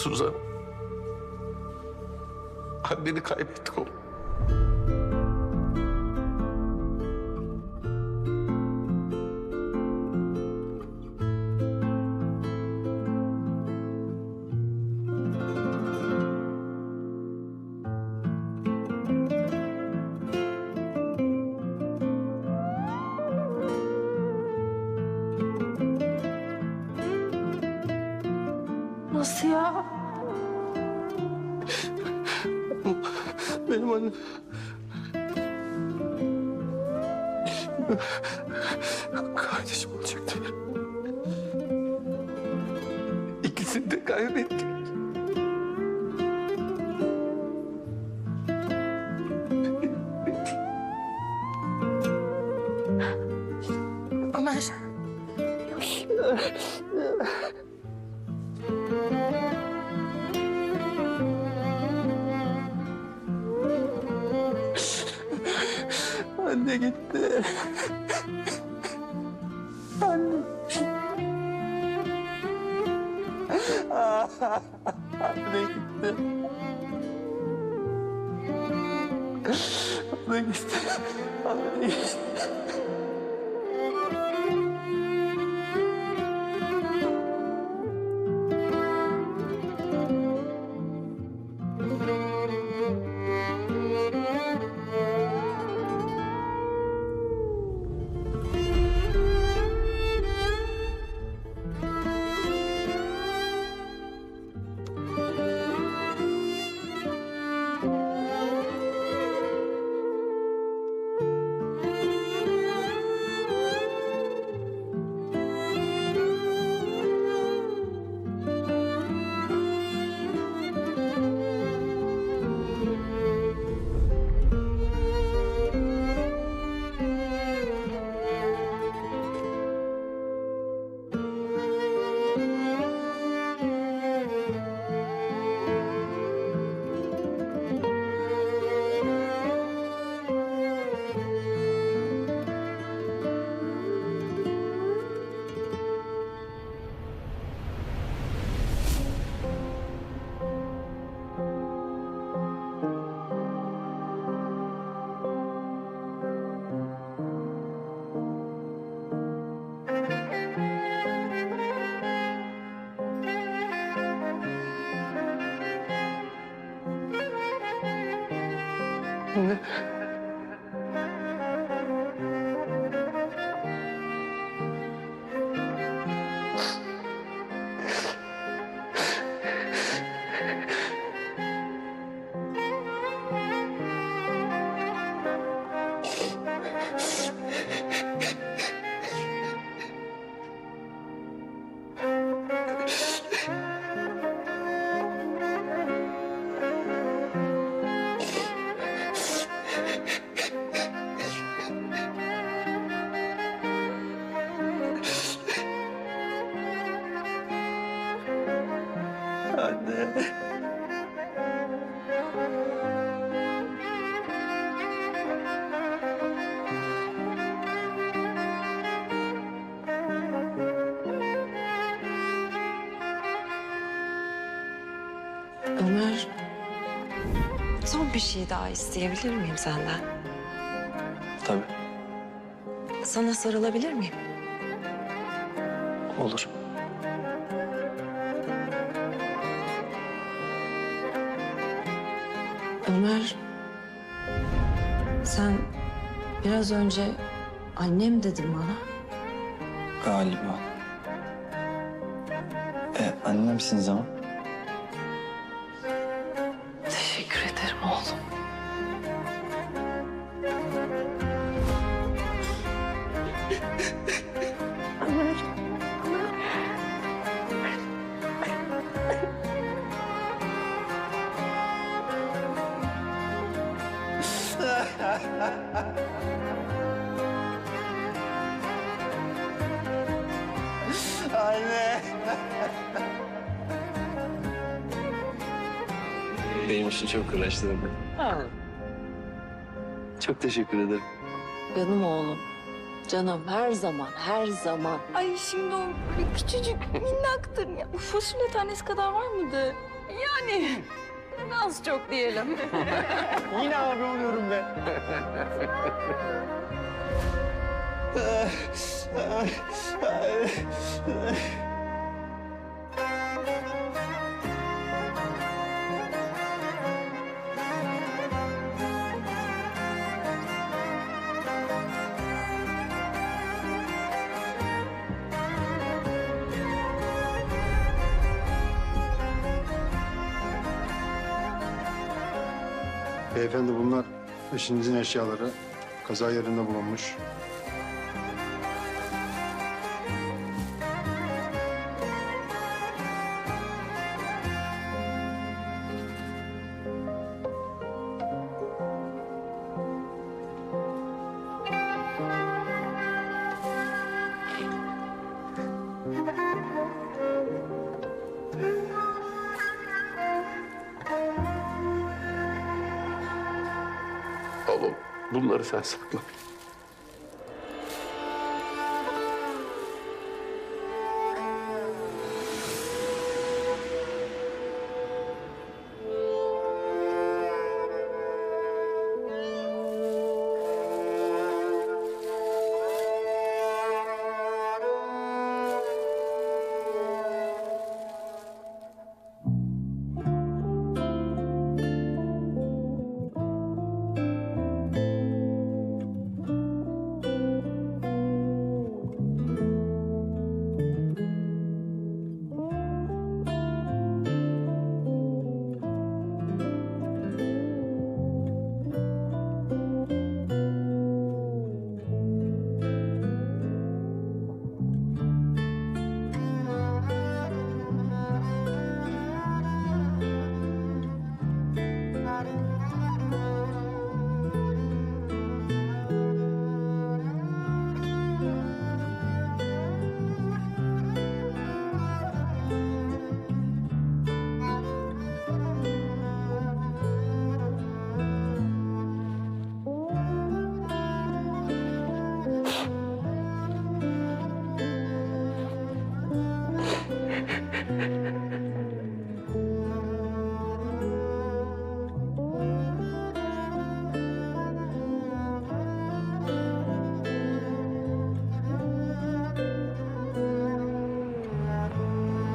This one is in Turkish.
Suzan. Anneni kaybettik oğlum. Nasıl ya? Benim annem. Kardeşim olacaktı. İkisini de kaybettik. Ömer. Anne gitti. Anne. Anne gitti. Anne gitti. Anne gitti. Anne. Anne. Ömer, son bir şey daha isteyebilir miyim senden? Tabii. Sana sarılabilir miyim? Olur. Ömer, sen biraz önce annem dedin bana. Galiba. Annemsiniz ama. Teşekkür ederim oğlum. Anne. Benim için çok uğraştın. Çok teşekkür ederim. Canım oğlum. Canım her zaman, her zaman. Ay şimdi o böyle küçücük minnaktır ya. Fasulye tanesi kadar var mıydı? Yani az çok diyelim. Yine abi oluyorum be. Beyefendi bunlar eşinizin eşyaları. Kaza yerinde bulunmuş. Oğlum bunları sen sakla.